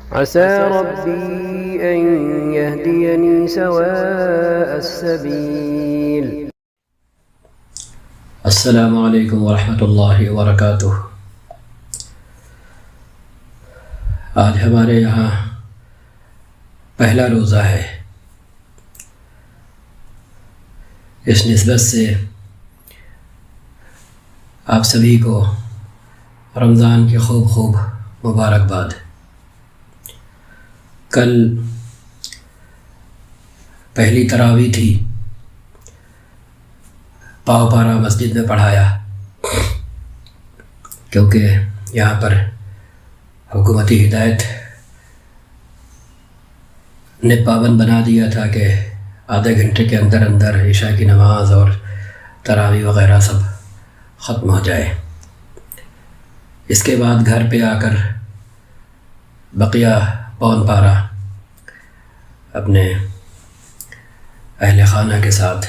عسى ربي أن يهديني سواء السبيل. السلام علیکم ورحمۃ اللہ وبرکاتہ. آج ہمارے یہاں پہلا روزہ ہے. اس نسبت سے آپ سبھی کو رمضان کی خوب مبارکباد. کل پہلی تراویح تھی، پاؤ پارا مسجد میں پڑھایا، کیونکہ یہاں پر حکومتی ہدایت نے پابند بنا دیا تھا کہ آدھے گھنٹے کے اندر عشاء کی نماز اور تراویح وغیرہ سب ختم ہو جائے. اس کے بعد گھر پہ آ کر بقیہ پون پارا اپنے اہل خانہ کے ساتھ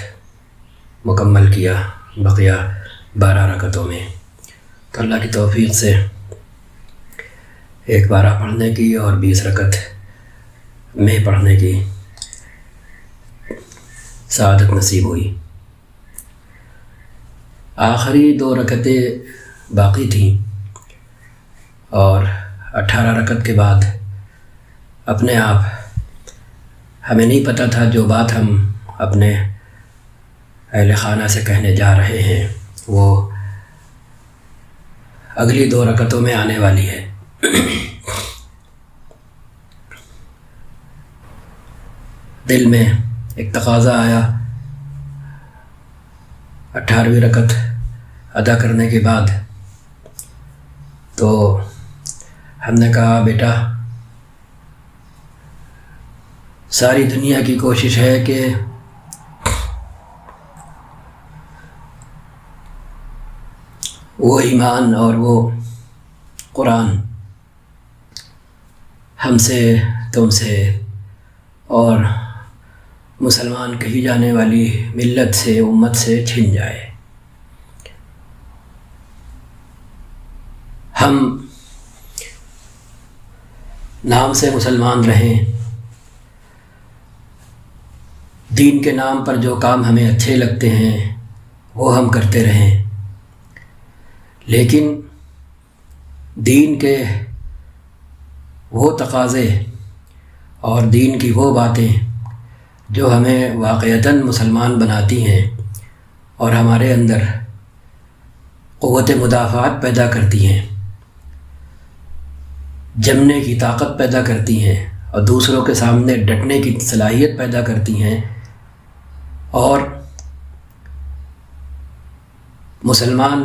مکمل کیا، بقیہ 12 رکعتوں میں. تو اللہ کی توفیق سے ایک بارہ پڑھنے کی اور 20 رکعت میں پڑھنے کی سعادت نصیب ہوئی. آخری 2 رکعتیں باقی تھیں اور 18 رکعت کے بعد اپنے آپ ہمیں نہیں پتہ تھا جو بات ہم اپنے اہل خانہ سے کہنے جا رہے ہیں وہ اگلی 2 رکعتوں میں آنے والی ہے. دل میں ایک تقاضا آیا 18ویں رکعت ادا کرنے کے بعد. تو ہم نے کہا بیٹا ساری دنیا کی کوشش ہے کہ وہ ایمان اور وہ قرآن ہم سے، تم سے اور مسلمان کہی جانے والی ملت سے، امت سے چھن جائے. ہم نام سے مسلمان رہیں، دین کے نام پر جو کام ہمیں اچھے لگتے ہیں وہ ہم کرتے رہیں، لیکن دین کے وہ تقاضے اور دین کی وہ باتیں جو ہمیں واقعتاً مسلمان بناتی ہیں اور ہمارے اندر قوت مدافعت پیدا کرتی ہیں، جمنے کی طاقت پیدا کرتی ہیں اور دوسروں کے سامنے ڈٹنے کی صلاحیت پیدا کرتی ہیں، اور مسلمان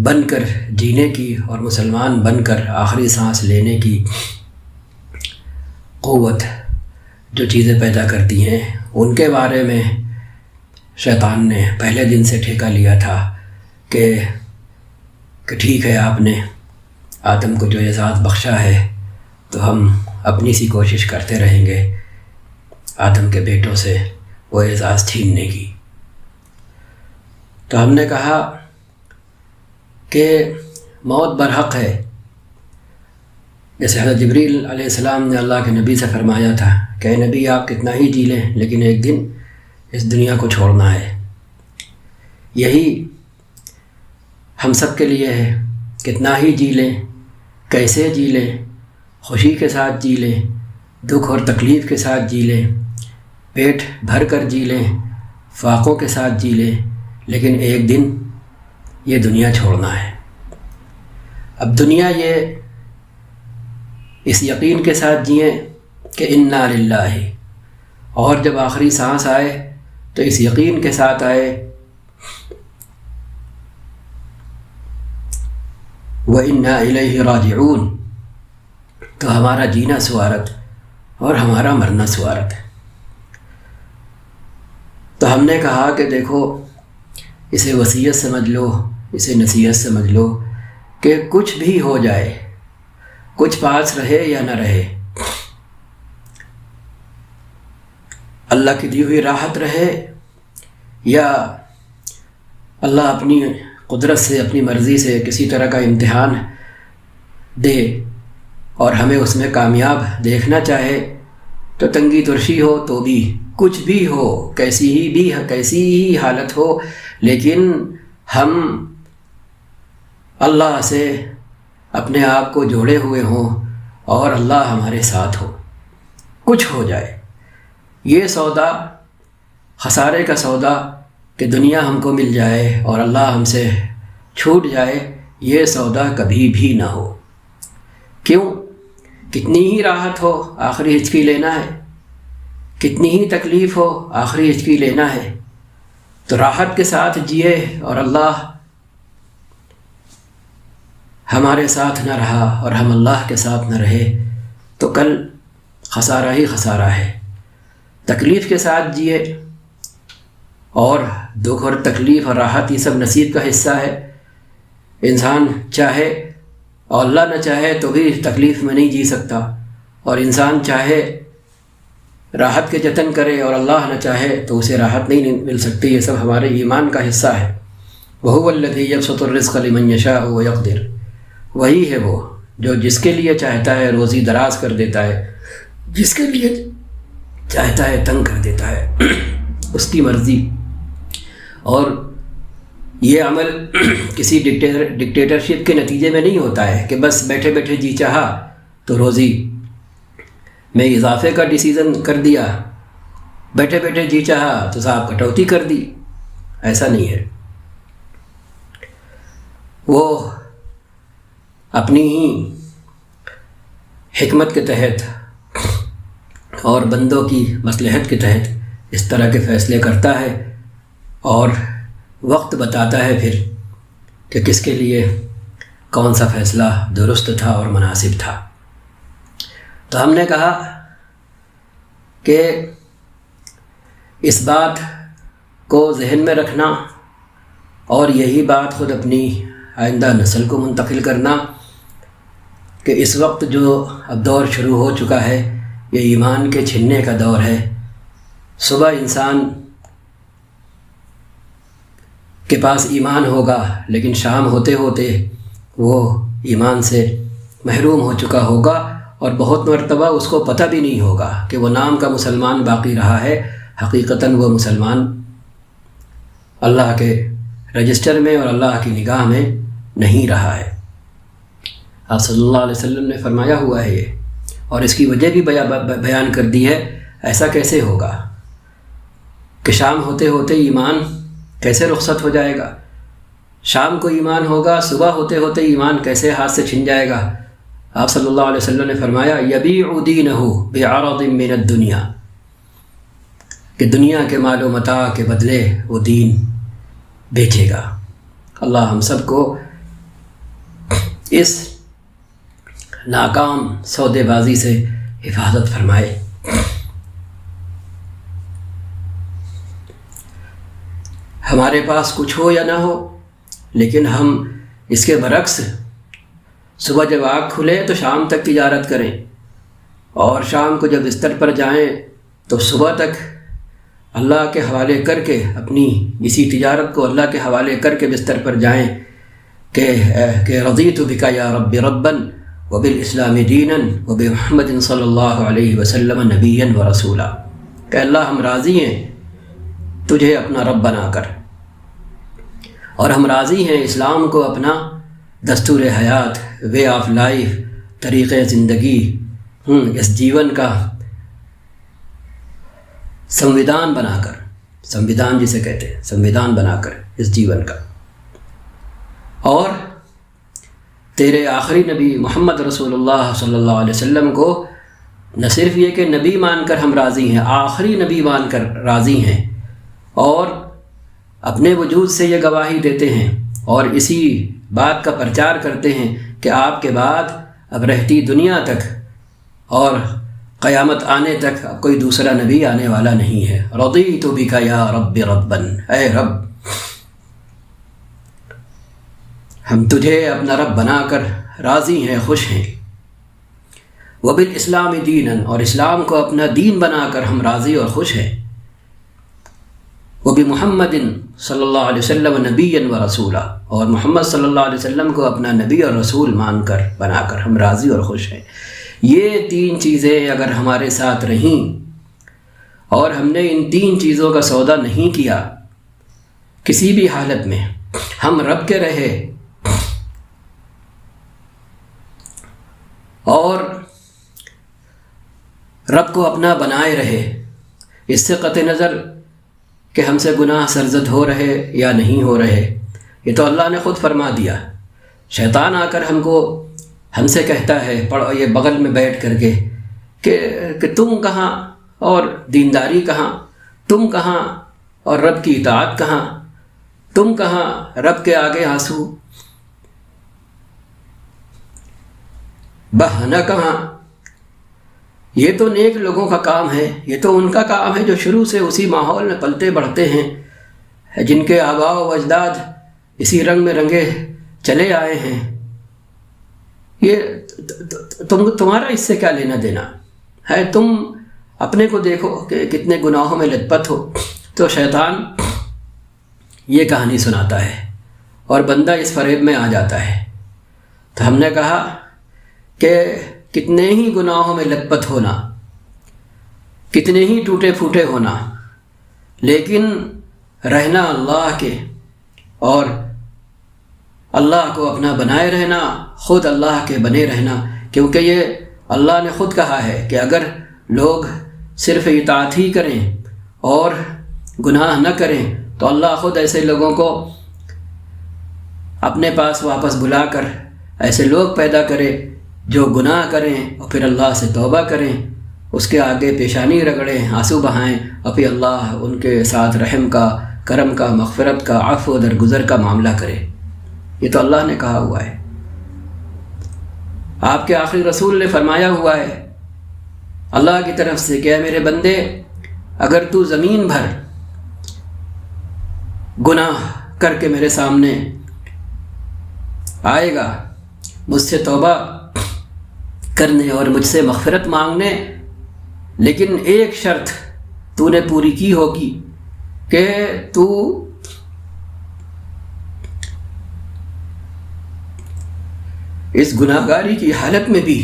بن کر جینے کی اور مسلمان بن کر آخری سانس لینے کی قوت جو چیزیں پیدا کرتی ہیں، ان کے بارے میں شیطان نے پہلے دن سے ٹھیکہ لیا تھا کہ ٹھیک ہے، آپ نے آدم کو جو اعزاز بخشا ہے تو ہم اپنی سی کوشش کرتے رہیں گے آدم کے بیٹوں سے وہ اعزاز چھیننے کی. تو ہم نے کہا کہ موت برحق ہے. جیسے حضرت جبریل علیہ السلام نے اللہ کے نبی سے فرمایا تھا کہ اے نبی آپ کتنا ہی جی لیں لیکن ایک دن اس دنیا کو چھوڑنا ہے. یہی ہم سب کے لیے ہے، کتنا ہی جی لیں، کیسے جی لیں، خوشی کے ساتھ جی لیں، دکھ اور تکلیف کے ساتھ جی لیں، پیٹ بھر کر جی لیں، فاقوں کے ساتھ جی لیں، لیکن ایک دن یہ دنیا چھوڑنا ہے. اب دنیا یہ اس یقین کے ساتھ جئیں کہ انا للہ، اور جب آخری سانس آئے تو اس یقین کے ساتھ آئے وَإِنَّا إِلَيْهِ رَاجِعُونَ، تو ہمارا جینا سوارت اور ہمارا مرنا سوارت. تو ہم نے کہا کہ دیکھو اسے وصیت سمجھ لو، اسے نصیحت سمجھ لو کہ کچھ بھی ہو جائے، کچھ پاس رہے یا نہ رہے، اللہ کی دی ہوئی راحت رہے یا اللہ اپنی قدرت سے، اپنی مرضی سے کسی طرح کا امتحان دے، اور ہمیں اس میں کامیاب دیکھنا چاہے تو تنگی ترشی ہو تو بھی، کچھ بھی ہو، کیسی ہی حالت ہو، لیکن ہم اللہ سے اپنے آپ کو جوڑے ہوئے ہوں اور اللہ ہمارے ساتھ ہو، کچھ ہو جائے۔ یہ سودا، خسارے کا سودا کہ دنیا ہم کو مل جائے اور اللہ ہم سے چھوٹ جائے، یہ سودا کبھی بھی نہ ہو۔ کیوں؟ کتنی ہی راحت ہو، آخری ہچکی لینا ہے، کتنی ہی تکلیف ہو، آخری ہچکی لینا ہے، تو راحت کے ساتھ جیے، اور اللہ ہمارے ساتھ نہ رہا اور ہم اللہ کے ساتھ نہ رہے تو کل خسارہ ہی خسارہ ہے۔ تکلیف کے ساتھ جیے، اور دکھ اور تکلیف اور راحت یہ سب نصیب کا حصہ ہے۔ انسان چاہے اور اللہ نہ چاہے تو بھی تکلیف میں نہیں جی سکتا، اور انسان چاہے راحت کے جتن کرے اور اللہ نہ چاہے تو اسے راحت نہیں مل سکتی۔ یہ سب ہمارے ایمان کا حصہ ہے۔ وَهُوَ الَّذِي يَبْسُطُ الرِّزْقَ لِمَن يَشَاءُ وَيَقْدِرُ، وہی ہے وہ جو جس کے لیے چاہتا ہے روزی دراز کر دیتا ہے، جس کے لیے چاہتا ہے تنگ کر دیتا ہے، اس کی مرضی۔ اور یہ عمل کسی ڈکٹیٹرشپ کے نتیجے میں نہیں ہوتا ہے کہ بس بیٹھے بیٹھے جی چاہا تو روزی میں اضافے کا ڈیسیزن کر دیا، بیٹھے بیٹھے جی چاہا تو صاحب کٹوتی کر دی، ایسا نہیں ہے۔ وہ اپنی ہی حکمت کے تحت اور بندوں کی مصلحت کے تحت اس طرح کے فیصلے کرتا ہے، اور وقت بتاتا ہے پھر کہ کس کے لیے کون سا فیصلہ درست تھا اور مناسب تھا۔ تو ہم نے کہا کہ اس بات کو ذہن میں رکھنا اور یہی بات خود اپنی آئندہ نسل کو منتقل کرنا کہ اس وقت جو اب دور شروع ہو چکا ہے یہ ایمان کے چھننے کا دور ہے۔ صبح انسان کے پاس ایمان ہوگا لیکن شام ہوتے ہوتے وہ ایمان سے محروم ہو چکا ہوگا، اور بہت مرتبہ اس کو پتہ بھی نہیں ہوگا کہ وہ نام کا مسلمان باقی رہا ہے، حقیقتاً وہ مسلمان اللہ کے رجسٹر میں اور اللہ کی نگاہ میں نہیں رہا ہے۔ آپ صلی اللہ علیہ وسلم نے فرمایا ہوا ہے یہ، اور اس کی وجہ بھی بیان کر دی ہے۔ ایسا کیسے ہوگا کہ شام ہوتے ہوتے ایمان کیسے رخصت ہو جائے گا؟ شام کو ایمان ہوگا، صبح ہوتے ہوتے ایمان کیسے ہاتھ سے چھن جائے گا؟ آپ صلی اللہ علیہ وسلم نے فرمایا یبیع دینہ بعرض من الدنیا، کہ دنیا کے مال و متاع کے بدلے وہ دین بیچے گا۔ اللہ ہم سب کو اس ناکام سودے بازی سے حفاظت فرمائے۔ ہمارے پاس کچھ ہو یا نہ ہو، لیکن ہم اس کے برعکس صبح جب آنکھ کھلے تو شام تک تجارت کریں، اور شام کو جب بستر پر جائیں تو صبح تک اللہ کے حوالے کر کے اپنی اسی تجارت کو اللہ کے حوالے کر کے بستر پر جائیں کہ رضیت بک یا رب ربا وبالاسلام دینا وبمحمد صلی اللہ علیہ وسلم نبیا ورسولا، کہ اللہ ہم راضی ہیں تجھے اپنا رب بنا کر، اور ہم راضی ہیں اسلام کو اپنا دستور حیات، وے آف لائف، طریقۂ زندگی، اس جیون کا سمویدھان بنا کر، سمویدھان جسے کہتے ہیں، سمویدھان بنا کر اس جیون کا۔ اور تیرے آخری نبی محمد رسول اللہ صلی اللہ علیہ وسلم کو نہ صرف یہ کہ نبی مان کر ہم راضی ہیں، آخری نبی مان کر راضی ہیں، اور اپنے وجود سے یہ گواہی دیتے ہیں اور اسی بات کا پرچار کرتے ہیں کہ آپ کے بعد اب رہتی دنیا تک اور قیامت آنے تک اب کوئی دوسرا نبی آنے والا نہیں ہے۔ رضیت بک یا رب ربا، اے رب ہم تجھے اپنا رب بنا کر راضی ہیں، خوش ہیں۔ وبالاسلام دینا، اور اسلام کو اپنا دین بنا کر ہم راضی اور خوش ہیں۔ وبمحمد صلی اللہ علیہ وسلم نبی و رسولا، اور محمد صلی اللہ علیہ وسلم کو اپنا نبی اور رسول مان کر بنا کر ہم راضی اور خوش ہیں۔ یہ 3 چیزیں اگر ہمارے ساتھ رہیں اور ہم نے ان 3 چیزوں کا سودا نہیں کیا، کسی بھی حالت میں ہم رب کے رہے اور رب کو اپنا بنائے رہے، اس سے قطع نظر کہ ہم سے گناہ سرزد ہو رہے یا نہیں ہو رہے، یہ تو اللہ نے خود فرما دیا۔ شیطان آ کر ہم سے کہتا ہے پڑھو یہ بغل میں بیٹھ کر کے کہ تم کہاں اور دینداری کہاں، تم کہاں اور رب کی اطاعت کہاں، تم کہاں رب کے آگے آنسو، بہانہ کہاں۔ یہ تو نیک لوگوں کا کام ہے، یہ تو ان کا کام ہے جو شروع سے اسی ماحول میں پلتے بڑھتے ہیں، جن کے آباء و اجداد اسی رنگ میں رنگے چلے آئے ہیں۔ یہ تمہارا اس سے کیا لینا دینا ہے؟ تم اپنے کو دیکھو کہ کتنے گناہوں میں لت پت ہو۔ تو شیطان یہ کہانی سناتا ہے اور بندہ اس فریب میں آ جاتا ہے۔ تو ہم نے کہا کہ کتنے ہی گناہوں میں لت پت ہونا، کتنے ہی ٹوٹے پھوٹے ہونا، لیکن رہنا اللہ کے اور اللہ کو اپنا بنائے رہنا، خود اللہ کے بنے رہنا، کیونکہ یہ اللہ نے خود کہا ہے کہ اگر لوگ صرف اطاعت ہی کریں اور گناہ نہ کریں تو اللہ خود ایسے لوگوں کو اپنے پاس واپس بلا کر ایسے لوگ پیدا کرے جو گناہ کریں اور پھر اللہ سے توبہ کریں، اس کے آگے پیشانی رگڑیں، آنسو بہائیں، اور پھر اللہ ان کے ساتھ رحم کا، کرم کا، مغفرت کا، عفو درگزر کا معاملہ کرے۔ یہ تو اللہ نے کہا ہوا ہے، آپ کے آخری رسول نے فرمایا ہوا ہے اللہ کی طرف سے کہ اے میرے بندے، اگر تو زمین بھر گناہ کر کے میرے سامنے آئے گا مجھ سے توبہ کرنے اور مجھ سے مغفرت مانگنے، لیکن ایک شرط تو نے پوری کی ہوگی کہ تو اس گناہ گاری کی حالت میں بھی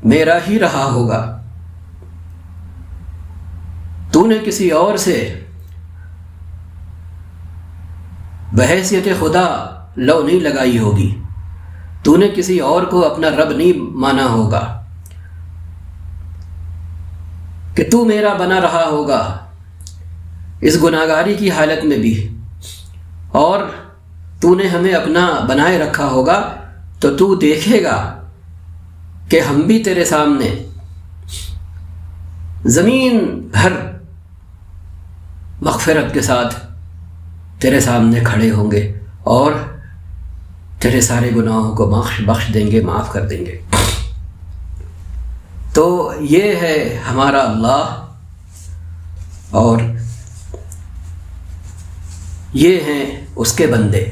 میرا ہی رہا ہوگا، تو نے کسی اور سے بحیثیت خدا لو نہیں لگائی ہوگی، تو نے کسی اور کو اپنا رب نہیں مانا ہوگا، کہ تو میرا بنا رہا ہوگا اس گناہگاری کی حالت میں بھی، اور تو نے ہمیں اپنا بنائے رکھا ہوگا، تو تو دیکھے گا کہ ہم بھی تیرے سامنے زمین بھر مغفرت کے ساتھ تیرے سامنے کھڑے ہوں گے اور تیرے سارے گناہوں کو بخش دیں گے، معاف کر دیں گے۔ تو یہ ہے ہمارا اللہ اور یہ ہیں اس کے بندے۔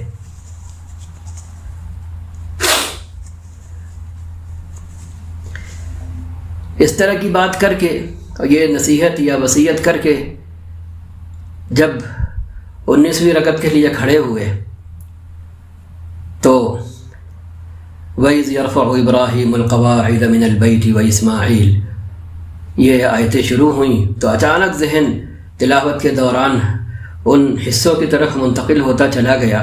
اس طرح کی بات کر کے اور یہ نصیحت یا وصیت کر کے جب 19ویں رکعت کے لیے کھڑے ہوئے تو وَإِذْ يَرْفَعُ إِبْرَاهِيمُ الْقَوَاعِدَ مِنَ الْبَيْتِ وَإِسْمَاعِيلُ، یہ آیتیں شروع ہوئیں تو اچانک ذہن تلاوت کے دوران ان حصوں کی طرف منتقل ہوتا چلا گیا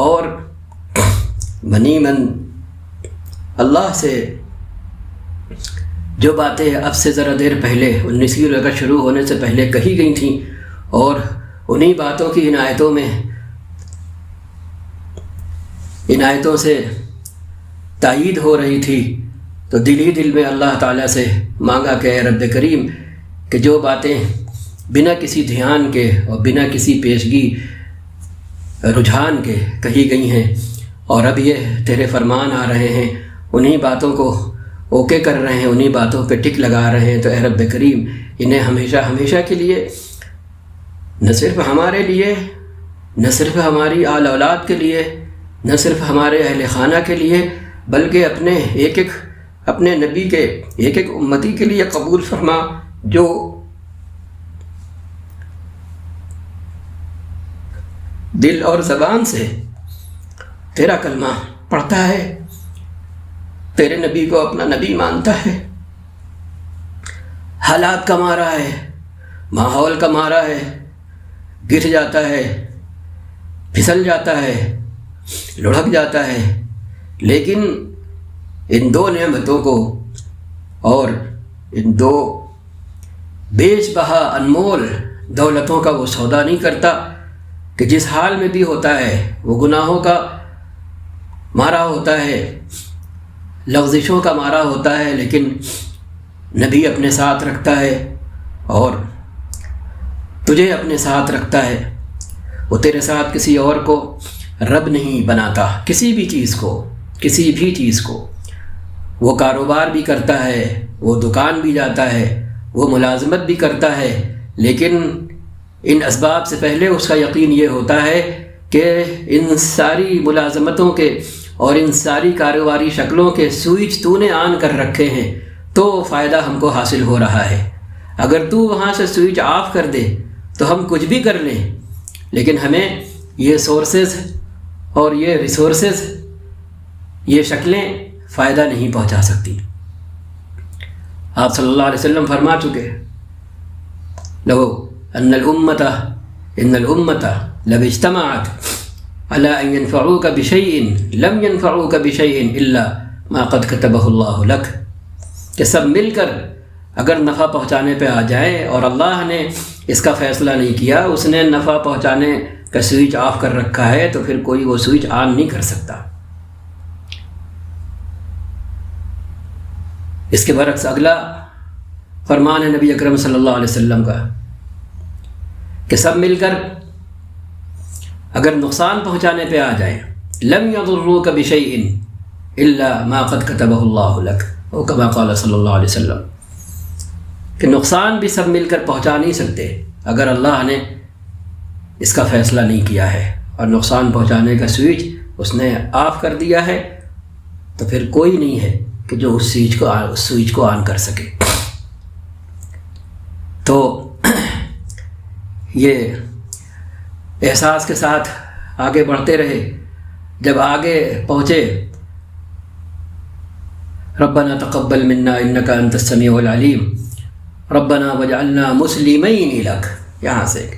اور بنی من اللہ سے جو باتیں اب سے ذرا دیر پہلے 19ویں رکعت شروع ہونے سے پہلے کہی گئی تھیں اور انہی باتوں کی ان آیتوں سے تائید ہو رہی تھی، تو دل ہی دل میں اللہ تعالیٰ سے مانگا کہ اے رب کریم کہ جو باتیں بنا کسی دھیان کے اور بنا کسی پیشگی رجحان کے کہی گئی ہیں اور اب یہ تیرے فرمان آ رہے ہیں، انہی باتوں کو اوکے کر رہے ہیں، انہی باتوں پہ ٹک لگا رہے ہیں، تو اے رب کریم انہیں ہمیشہ ہمیشہ کے لیے، نہ صرف ہمارے لیے، نہ صرف ہماری آل اولاد کے لیے، نہ صرف ہمارے اہل خانہ کے لیے، بلکہ اپنے نبی کے ایک ایک امتی کے لیے قبول فرما، جو دل اور زبان سے تیرا کلمہ پڑھتا ہے، تیرے نبی کو اپنا نبی مانتا ہے، حالات کا مارا ہے، ماحول کا مارا ہے، گر جاتا ہے، پھسل جاتا ہے، لڑھک جاتا ہے، لیکن ان دو نعمتوں کو اور ان دو بیش بہا انمول دولتوں کا وہ سودا نہیں کرتا کہ جس حال میں بھی ہوتا ہے وہ گناہوں کا مارا ہوتا ہے، لغزشوں کا مارا ہوتا ہے، لیکن نبی اپنے ساتھ رکھتا ہے اور تجھے اپنے ساتھ رکھتا ہے۔ وہ تیرے ساتھ کسی اور کو رب نہیں بناتا، کسی بھی چیز کو وہ کاروبار بھی کرتا ہے، وہ دکان بھی جاتا ہے، وہ ملازمت بھی کرتا ہے، لیکن ان اسباب سے پہلے اس کا یقین یہ ہوتا ہے کہ ان ساری ملازمتوں کے اور ان ساری کاروباری شکلوں کے سوئچ تو نے آن کر رکھے ہیں تو فائدہ ہم کو حاصل ہو رہا ہے۔ اگر تو وہاں سے سوئچ آف کر دے تو ہم کچھ بھی کر لیں، لیکن ہمیں یہ سورسز اور یہ ریسورسز، یہ شکلیں فائدہ نہیں پہنچا سکتی۔ آپ صلی اللہ علیہ وسلم فرما چکے، لو ان الامة لو اجتمعت على ان ينفعوك بشيء لم ينفعوك بشيء الا ما قد كتبه الله لك، کہ سب مل کر اگر نفع پہنچانے پہ آ جائیں اور اللہ نے اس کا فیصلہ نہیں کیا، اس نے نفع پہنچانے کا سوئچ آف کر رکھا ہے، تو پھر کوئی وہ سوئچ آن نہیں کر سکتا۔ اس کے برعکس اگلا فرمان ہے نبی اکرم صلی اللہ علیہ وسلم کا کہ سب مل کر اگر نقصان پہنچانے پہ آ جائیں، لم يضروك بشيء الا ما قد كتبه الله لك، او كما قال صلی اللہ علیہ وسلم، کہ نقصان بھی سب مل کر پہنچا نہیں سکتے اگر اللہ نے اس کا فیصلہ نہیں کیا ہے اور نقصان پہنچانے کا سوئچ اس نے آف کر دیا ہے، تو پھر کوئی نہیں ہے کہ جو اس سوئچ کو آن کر سکے۔ تو یہ احساس کے ساتھ آگے بڑھتے رہے، جب آگے پہنچے ربنا تقبل منا انک انت السمیع العلیم ربنا وجعلنا مسلمین لک، یہاں سے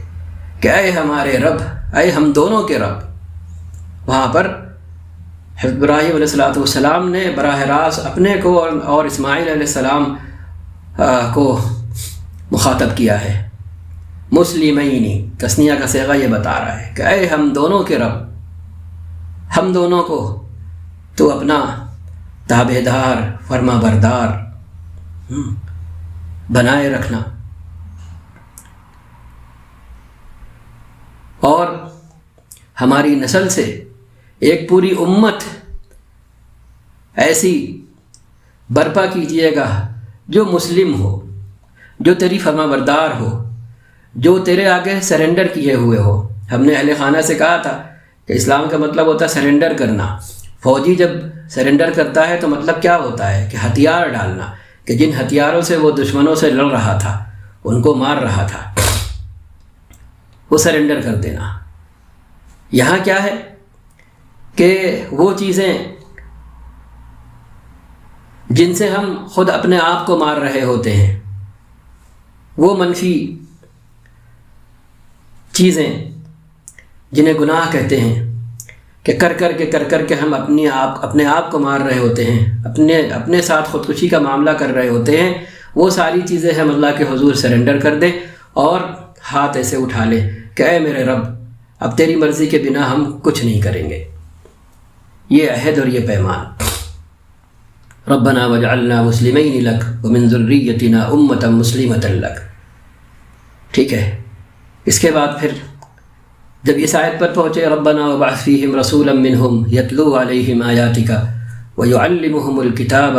کہ اے ہمارے رب، اے ہم دونوں کے رب۔ وہاں پر ابراہیم علیہ السلام نے براہ راست اپنے کو اور اسماعیل علیہ السلام کو مخاطب کیا ہے۔ مسلمینی تثنیہ کا صیغہ یہ بتا رہا ہے کہ اے ہم دونوں کے رب، ہم دونوں کو تو اپنا تابع دار، فرما بردار بنائے رکھنا، اور ہماری نسل سے ایک پوری امت ایسی برپا کیجیے گا جو مسلم ہو، جو تیری فرما بردار ہو، جو تیرے آگے سرنڈر کیے ہوئے ہو۔ ہم نے اہل خانہ سے کہا تھا کہ اسلام کا مطلب ہوتا ہے سرنڈر کرنا۔ فوجی جب سرنڈر کرتا ہے تو مطلب کیا ہوتا ہے کہ ہتھیار ڈالنا، کہ جن ہتھیاروں سے وہ دشمنوں سے لڑ رہا تھا، ان کو مار رہا تھا، وہ سرنڈر کر دینا۔ یہاں کیا ہے کہ وہ چیزیں جن سے ہم خود اپنے آپ کو مار رہے ہوتے ہیں، وہ منفی چیزیں جنہیں گناہ کہتے ہیں، کہ کر کر کے ہم اپنے آپ کو مار رہے ہوتے ہیں، اپنے ساتھ خودکشی کا معاملہ کر رہے ہوتے ہیں، وہ ساری چیزیں ہم اللہ کے حضور سرنڈر کر دیں اور ہاتھ ایسے اٹھا لیں کہ اے میرے رب، اب تیری مرضی کے بنا ہم کچھ نہیں کریں گے۔ یہ عہد اور یہ پیمان، ربنا وجعلنا مسلمین لک ومن ذریتنا امۃ مسلمۃ لک۔ ٹھیک ہے، اس کے بعد پھر جب اس آیت پر پہنچے ربنا وابعث فیہم رسولا منہم یتلو علیہم آیاتک ویعلمہم الکتاب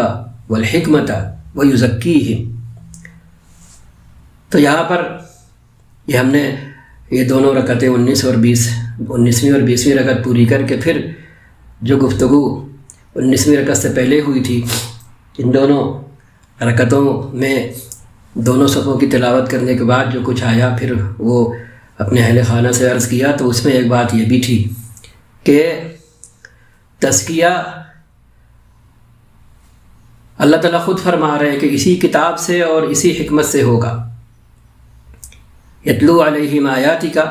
والحکمۃ ویزکیہم، تو یہاں پر یہ ہم نے یہ دونوں رکعتیں 19ویں اور 20ویں رکعت پوری کر کے پھر جو گفتگو 19ویں رکعت سے پہلے ہوئی تھی، ان دونوں رکعتوں میں دونوں صفوں کی تلاوت کرنے کے بعد جو کچھ آیا، پھر وہ اپنے اہل خانہ سے عرض کیا تو اس میں ایک بات یہ بھی تھی کہ تزکیہ اللہ تعالیٰ خود فرما رہے ہیں کہ اسی کتاب سے اور اسی حکمت سے ہوگا. یتلو علیہم آیاتی کا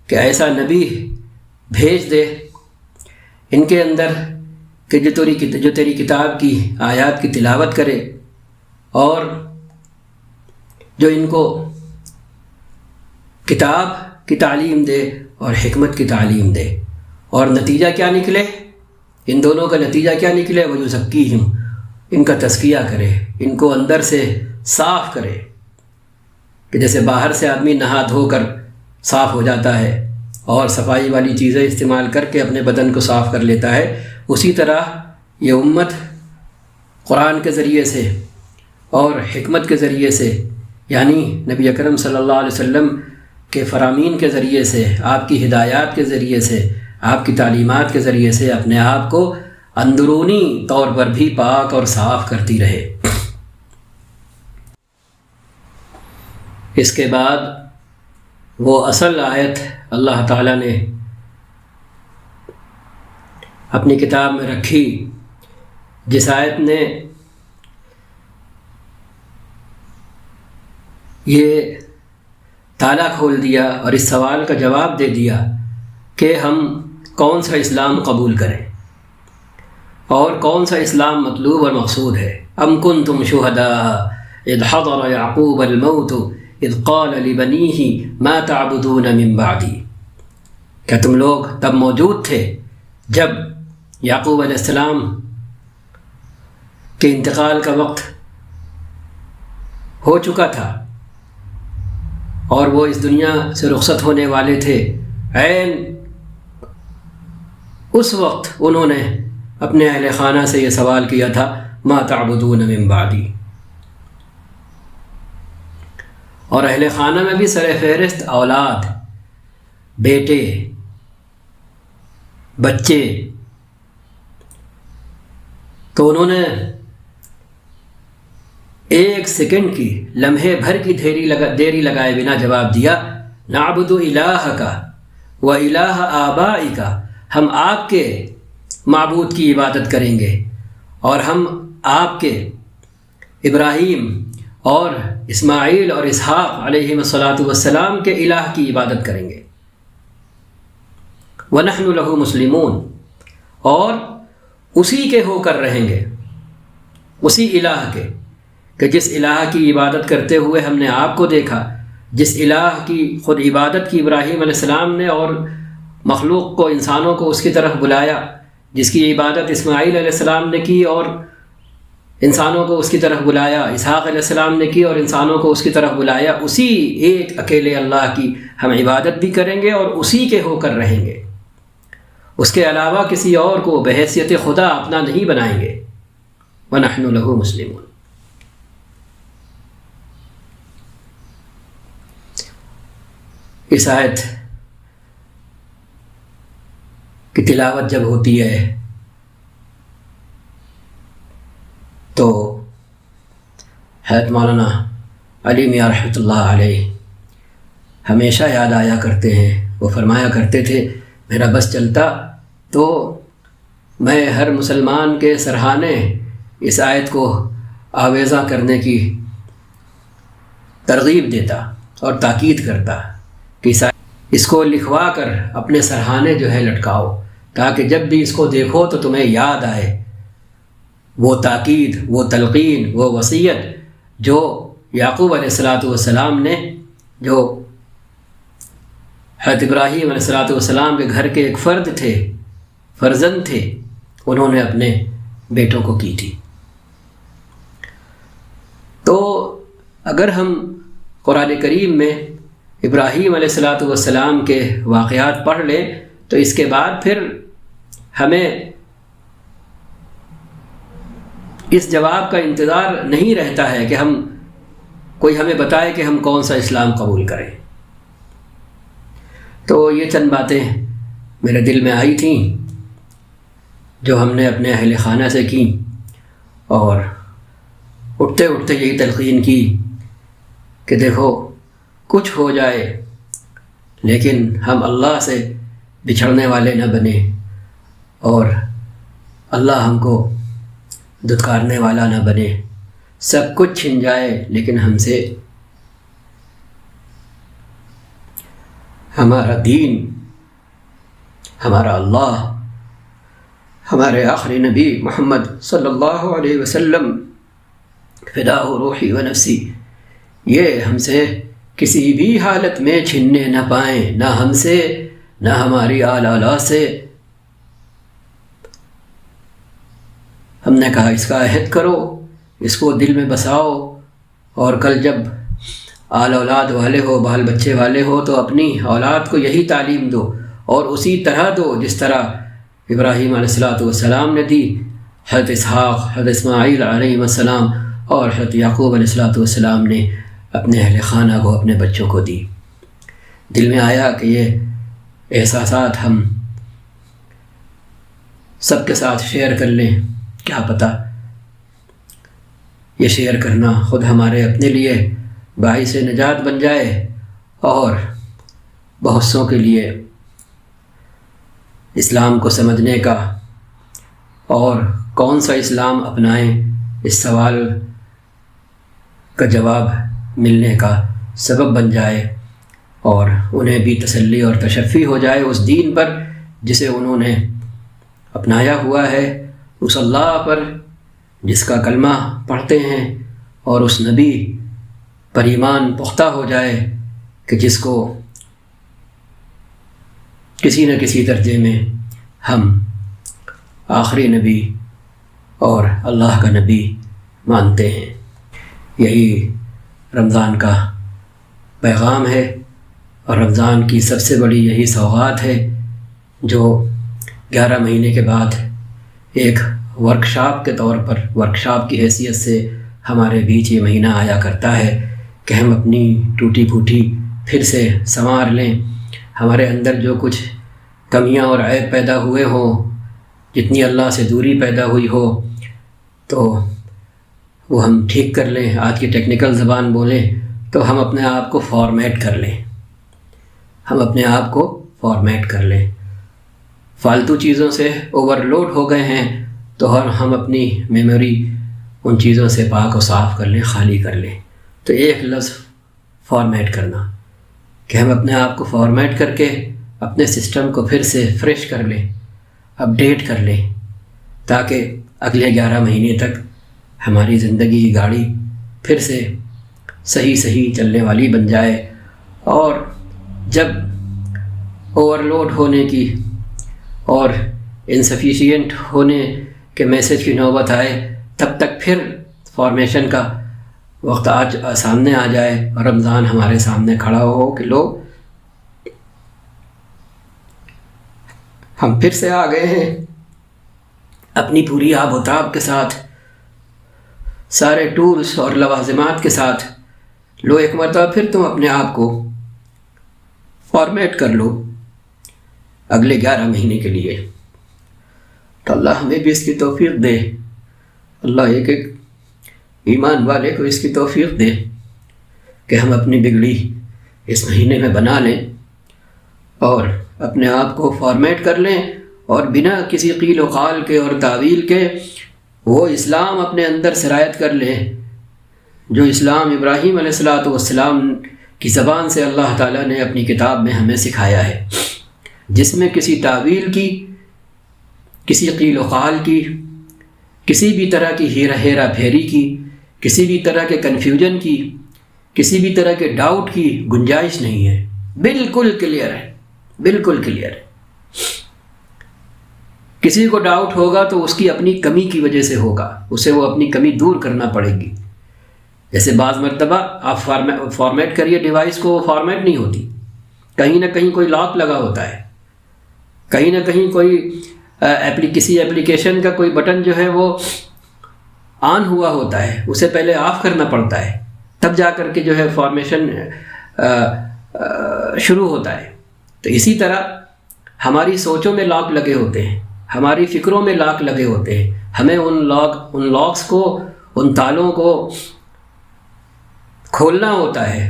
کہ ایسا نبی بھیج دے ان کے اندر کہ جو تیری کتاب کی آیات کی تلاوت کرے اور جو ان کو کتاب کی تعلیم دے اور حکمت کی تعلیم دے. اور نتیجہ کیا نکلے؟ ان دونوں کا نتیجہ کیا نکلے؟ وہ یزکیہم، ان کا تزکیہ کرے، ان کو اندر سے صاف کرے، کہ جیسے باہر سے آدمی نہا دھو کر صاف ہو جاتا ہے اور صفائی والی چیزیں استعمال کر کے اپنے بدن کو صاف کر لیتا ہے، اسی طرح یہ امت قرآن کے ذریعے سے اور حکمت کے ذریعے سے، یعنی نبی اکرم صلی اللہ علیہ وسلم کے فرامین کے ذریعے سے، آپ کی ہدایات کے ذریعے سے، آپ کی تعلیمات کے ذریعے سے اپنے آپ کو اندرونی طور پر بھی پاک اور صاف کرتی رہے. اس کے بعد وہ اصل آیت اللہ تعالیٰ نے اپنی کتاب میں رکھی، جس آیت نے یہ تالا کھول دیا اور اس سوال کا جواب دے دیا کہ ہم کون سا اسلام قبول کریں اور کون سا اسلام مطلوب اور مقصود ہے. ام کنتم شہداء اذ حضر یعقوب الموت اذ قال لبنیہ ما تعبدون من بعدی. کیا تم لوگ تب موجود تھے جب یعقوب علیہ السلام کے انتقال کا وقت ہو چکا تھا اور وہ اس دنیا سے رخصت ہونے والے تھے؟ عین اس وقت انہوں نے اپنے اہل خانہ سے یہ سوال کیا تھا، ما تعبدون من بعدی. اور اہل خانہ میں بھی سر فہرست اولاد، بیٹے، بچے. تو انہوں نے ایک سیکنڈ کی، لمحے بھر کی دیری لگائے بنا جواب دیا، نعبد الہک و الہ آبائک، ہم آپ کے معبود کی عبادت کریں گے اور ہم آپ کے ابراہیم اور اسماعیل اور اسحاق علیہم السلام کے الہ کی عبادت کریں گے. وَنَحْنُ لَهُ مُسْلِمُونَ، اور اسی کے ہو کر رہیں گے، اسی الہ کے، کہ جس الہ کی عبادت کرتے ہوئے ہم نے آپ کو دیکھا، جس الہ کی خود عبادت کی ابراہیم علیہ السلام نے اور مخلوق کو، انسانوں کو اس کی طرف بلایا، جس کی عبادت اسماعیل علیہ السلام نے کی اور انسانوں کو اس کی طرف بلایا، اسحاق علیہ السلام نے کی اور انسانوں کو اس کی طرف بلایا، اسی ایک اکیلے اللہ کی ہم عبادت بھی کریں گے اور اسی کے ہو کر رہیں گے. اس کے علاوہ کسی اور کو بحیثیت خدا اپنا نہیں بنائیں گے. وَنَحْنُ لَهُ مُسْلِمُونَ. اس آیت کی تلاوت جب ہوتی ہے تو حضرت مولانا علی میاں رحمۃ اللہ علیہ ہمیشہ یاد آیا کرتے ہیں. وہ فرمایا کرتے تھے، میرا بس چلتا تو میں ہر مسلمان کے سرہانے اس آیت کو آویزاں کرنے کی ترغیب دیتا اور تاکید کرتا کہ اس کو لکھوا کر اپنے سرہانے جو ہے لٹکاؤ، تاکہ جب بھی اس کو دیکھو تو تمہیں یاد آئے وہ تاکید، وہ تلقین، وہ وصیت جو یعقوب علیہ السلام نے، جو حضرت ابراہیم علیہ السلام کے گھر کے ایک فرد تھے، فرزند تھے، انہوں نے اپنے بیٹوں کو کی تھی. تو اگر ہم قرآن کریم میں ابراہیم علیہ السلام کے واقعات پڑھ لیں تو اس کے بعد پھر ہمیں اس جواب کا انتظار نہیں رہتا ہے کہ کوئی ہمیں بتائے کہ ہم کون سا اسلام قبول کریں. تو یہ چند باتیں میرے دل میں آئی تھیں جو ہم نے اپنے اہل خانہ سے کی، اور اٹھتے اٹھتے یہی تلقین کی کہ دیکھو کچھ ہو جائے لیکن ہم اللہ سے بچھڑنے والے نہ بنے اور اللہ ہم کو دھتکارنے والا نہ بنے۔ سب کچھ چھن جائے لیکن ہم سے ہمارا دین، ہمارا اللہ، ہمارے آخری نبی محمد صلی اللہ علیہ وسلم فداء روحی و نفسی، یہ ہم سے کسی بھی حالت میں چھننے نہ پائیں، نہ ہم سے نہ ہماری آل اولاد سے۔ ہم نے کہا اس کا عہد کرو، اس کو دل میں بساؤ، اور کل جب آل اولاد والے ہو، بال بچے والے ہو، تو اپنی اولاد کو یہی تعلیم دو اور اسی طرح دو جس طرح ابراہیم علیہ السلام نے دی، حضرت اسحاق، حضرت اسماعیل علیہ السلام اور حضرت یعقوب علیہ السلام نے اپنے اہل خانہ کو، اپنے بچوں کو دی۔ دل میں آیا کہ یہ احساسات ہم سب کے ساتھ شیئر کر لیں، کیا پتہ یہ شیئر کرنا خود ہمارے اپنے لیے باعث نجات بن جائے اور بہت سوں کے لیے اسلام کو سمجھنے کا اور کون سا اسلام اپنائیں اس سوال کا جواب ملنے کا سبب بن جائے، اور انہیں بھی تسلی اور تشفی ہو جائے اس دین پر جسے انہوں نے اپنایا ہوا ہے، اس اللہ پر جس کا کلمہ پڑھتے ہیں، اور اس نبی پر ایمان پختہ ہو جائے کہ جس کو کسی نہ کسی درجے میں ہم آخری نبی اور اللہ کا نبی مانتے ہیں۔ یہی رمضان کا پیغام ہے، اور رمضان کی سب سے بڑی یہی سوغات ہے جو 11 مہینے کے بعد ایک ورکشاپ کے طور پر، ورکشاپ کی حیثیت سے ہمارے بیچ یہ مہینہ آیا کرتا ہے کہ ہم اپنی ٹوٹی پھوٹی پھر سے سنوار لیں، ہمارے اندر جو کچھ کمیاں اور عیب پیدا ہوئے ہوں، جتنی اللہ سے دوری پیدا ہوئی ہو، تو وہ ہم ٹھیک کر لیں۔ آج کی ٹیکنیکل زبان بولیں تو ہم اپنے آپ کو فارمیٹ کر لیں، ہم اپنے آپ کو فارمیٹ کر لیں۔ فالتو چیزوں سے اوور لوڈ ہو گئے ہیں تو ہم اپنی میموری ان چیزوں سے پاک و صاف کر لیں، خالی کر لیں۔ تو ایک لفظ فارمیٹ کرنا، کہ ہم اپنے آپ کو فارمیٹ کر کے اپنے سسٹم کو پھر سے فریش کر لیں، اپڈیٹ کر لیں، تاکہ اگلے 11 مہینے تک ہماری زندگی کی گاڑی پھر سے صحیح چلنے والی بن جائے، اور جب اوور لوڈ ہونے کی اور انسفیشینٹ ہونے کے میسج کی نوبت آئے، تب تک پھر فارمیشن کا وقت سامنے آ جائے اور رمضان ہمارے سامنے کھڑا ہو کہ لو ہم پھر سے آ گئے ہیں اپنی پوری آب و تاب کے ساتھ، سارے ٹولز اور لوازمات کے ساتھ۔ لو ایک مرتبہ پھر تم اپنے آپ کو فارمیٹ کر لو اگلے 11 مہینے کے لیے۔ تو اللہ ہمیں بھی اس کی توفیق دے، اللہ ایک ایک ایمان والے کو اس کی توفیق دے کہ ہم اپنی بگڑی اس مہینے میں بنا لیں اور اپنے آپ کو فارمیٹ کر لیں، اور بنا کسی قیل و قال کے اور تعویل کے وہ اسلام اپنے اندر سرایت کر لیں جو اسلام ابراہیم علیہ السلام کی زبان سے اللہ تعالیٰ نے اپنی کتاب میں ہمیں سکھایا ہے، جس میں کسی تعویل کی، کسی قیل و قال کی، کسی بھی طرح کی ہیرا پھیری کی، کسی بھی طرح کے کنفیوژن کی، کسی بھی طرح کے ڈاؤٹ کی گنجائش نہیں ہے۔ بالکل کلیئر ہے، بالکل کلیئر ہے۔ کسی کو ڈاؤٹ ہوگا تو اس کی اپنی کمی کی وجہ سے ہوگا، اسے وہ اپنی کمی دور کرنا پڑے گی۔ جیسے بعض مرتبہ آپ فارمیٹ کریے ڈیوائس کو، وہ فارمیٹ نہیں ہوتی، کہیں نہ کہیں کوئی لاک لگا ہوتا ہے، کہیں نہ کہیں کوئی کسی ایپلیکیشن کا کوئی بٹن جو ہے وہ آن ہوا ہوتا ہے، اسے پہلے آف کرنا پڑتا ہے، تب جا کر کے جو ہے فارمیشن شروع ہوتا ہے۔ تو اسی طرح ہماری سوچوں میں لاک لگے ہوتے ہیں، ہماری فکروں میں لاک لگے ہوتے ہیں، ہمیں ان لاکس کو، ان تالوں کو کھولنا ہوتا ہے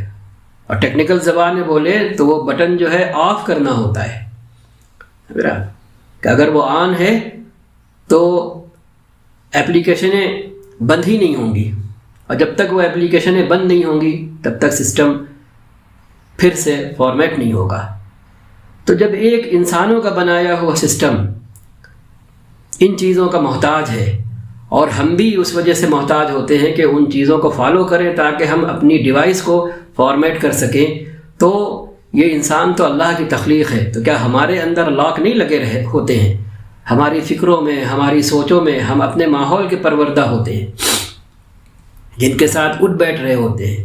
اور ٹیکنیکل زبان میں بولے تو وہ بٹن جو ہے آف کرنا ہوتا ہے کہ اگر وہ آن ہے تو ایپلیکیشنیں بند ہی نہیں ہوں گی، اور جب تک وہ ایپلیکیشنیں بند نہیں ہوں گی تب تک سسٹم پھر سے فارمیٹ نہیں ہوگا۔ تو جب ایک انسانوں کا بنایا ہوا سسٹم ان چیزوں کا محتاج ہے، اور ہم بھی اس وجہ سے محتاج ہوتے ہیں کہ ان چیزوں کو فالو کریں تاکہ ہم اپنی ڈیوائس کو فارمیٹ کر سکیں، تو یہ انسان تو اللہ کی تخلیق ہے، تو کیا ہمارے اندر لاک نہیں لگے ہوتے ہیں؟ ہماری فکروں میں، ہماری سوچوں میں ہم اپنے ماحول کے پروردہ ہوتے ہیں، جن کے ساتھ اٹھ بیٹھ رہے ہوتے ہیں،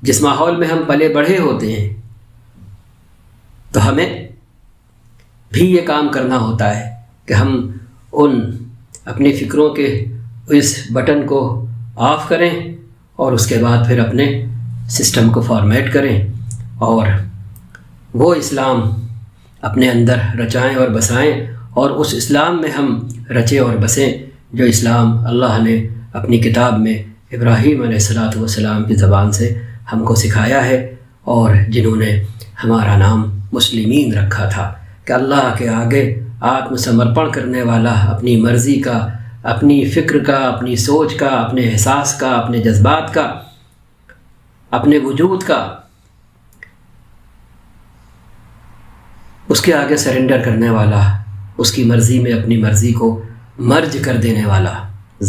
جس ماحول میں ہم پلے بڑھے ہوتے ہیں۔ تو ہمیں بھی یہ کام کرنا ہوتا ہے کہ ہم ان اپنی فکروں کے اس بٹن کو آف کریں اور اس کے بعد پھر اپنے سسٹم کو فارمیٹ کریں اور وہ اسلام اپنے اندر رچائیں اور بسائیں، اور اس اسلام میں ہم رچے اور بسیں جو اسلام اللہ نے اپنی کتاب میں ابراہیم علیہ السلام کی زبان سے ہم کو سکھایا ہے، اور جنہوں نے ہمارا نام مسلمین رکھا تھا کہ اللہ کے آگے آتم سمرپن کرنے والا، اپنی مرضی کا، اپنی فکر کا، اپنی سوچ کا، اپنے احساس کا، اپنے جذبات کا، اپنے وجود کا، اس کے آگے سرنڈر کرنے والا، اس کی مرضی میں اپنی مرضی کو مرج کر دینے والا،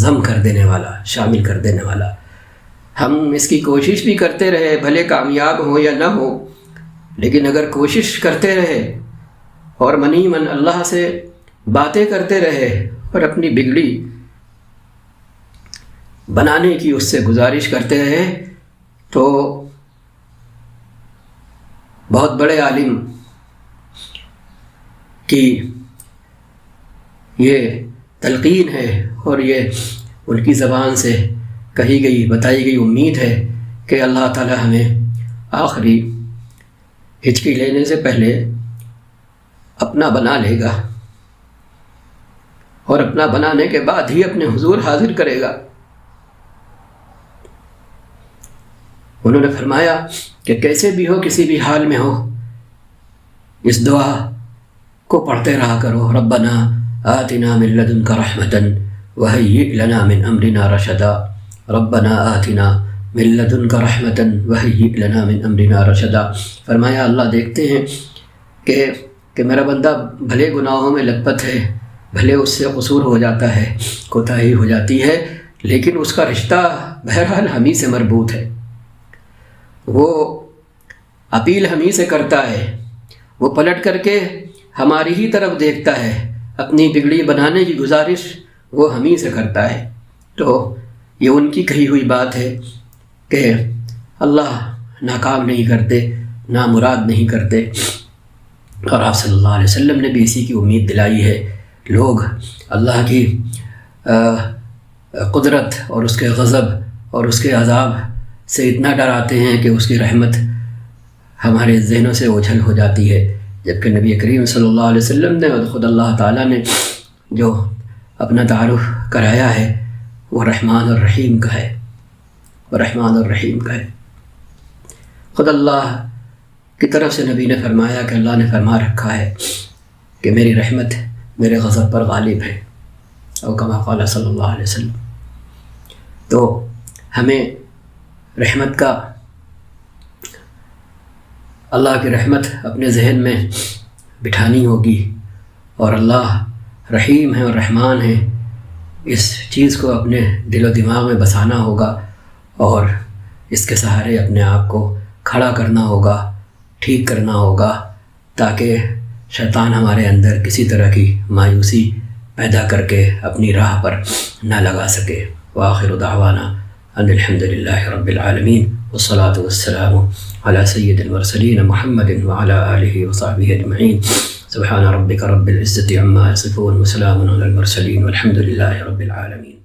ضم کر دینے والا، شامل کر دینے والا۔ ہم اس کی کوشش بھی کرتے رہے، بھلے کامیاب ہو یا نہ ہو، لیکن اگر کوشش کرتے رہے اور منی من اللہ سے باتیں کرتے رہے اور اپنی بگڑی بنانے کی اس سے گزارش کرتے رہے، تو بہت بڑے عالم کی یہ تلقین ہے اور یہ ان کی زبان سے کہی گئی، بتائی گئی امید ہے کہ اللہ تعالی ہمیں آخری ہچکی لینے سے پہلے اپنا بنا لے گا، اور اپنا بنانے کے بعد ہی اپنے حضور حاضر کرے گا۔ انہوں نے فرمایا کہ کیسے بھی ہو، کسی بھی حال میں ہو، اس دعا کو پڑھتے رہا کرو، ربنا آتنا من لدنک رحمتا وہیئ لنا من امرنا رشدا، ربنا آتنا من لدنک رحمتا وہیئ لنا من امرنا رشدا۔ فرمایا اللہ دیکھتے ہیں کہ میرا بندہ بھلے گناہوں میں لت پت ہے، بھلے اس سے قصور ہو جاتا ہے، کوتاہی ہو جاتی ہے، لیکن اس کا رشتہ بہرحال ہم ہی سے مربوط ہے، وہ اپیل ہم ہی سے کرتا ہے، وہ پلٹ کر کے ہماری ہی طرف دیکھتا ہے، اپنی بگڑی بنانے کی گزارش وہ ہم ہی سے کرتا ہے۔ تو یہ ان کی کہی ہوئی بات ہے کہ اللہ ناکام نہیں کرتے، نامراد نہیں کرتے، اور آپ صلی اللہ علیہ وسلم نے بھی اسی کی امید دلائی ہے۔ لوگ اللہ کی قدرت اور اس کے غضب اور اس کے عذاب سے اتنا ڈراتے ہیں کہ اس کی رحمت ہمارے ذہنوں سے اوجھل ہو جاتی ہے، جبکہ نبی کریم صلی اللہ علیہ وسلم نے اور خود اللہ تعالیٰ نے جو اپنا تعارف کرایا ہے وہ رحمان اور رحیم کا ہے، وہ رحمان اور رحیم کا ہے۔ خود اللہ کی طرف سے نبی نے فرمایا کہ اللہ نے فرما رکھا ہے کہ میری رحمت میرے غضب پر غالب ہے، او کما قال صلی اللہ علیہ وسلم۔ تو ہمیں رحمت کا، اللہ کی رحمت اپنے ذہن میں بٹھانی ہوگی، اور اللہ رحیم ہے اور رحمان ہے، اس چیز کو اپنے دل و دماغ میں بسانا ہوگا، اور اس کے سہارے اپنے آپ کو کھڑا کرنا ہوگا، ٹھیک کرنا ہوگا، تاکہ شیطان ہمارے اندر کسی طرح کی مایوسی پیدا کر کے اپنی راہ پر نہ لگا سکے۔ وآخر دعوانا ان الحمد للہ رب العالمین، والصلاة والسلام على سید المرسلین محمد وعلى آلہ وصحبہ اجمعین۔ سبحان ربک رب العزة عما یصفون وسلام علی المرسلین والحمد للہ رب العالمین۔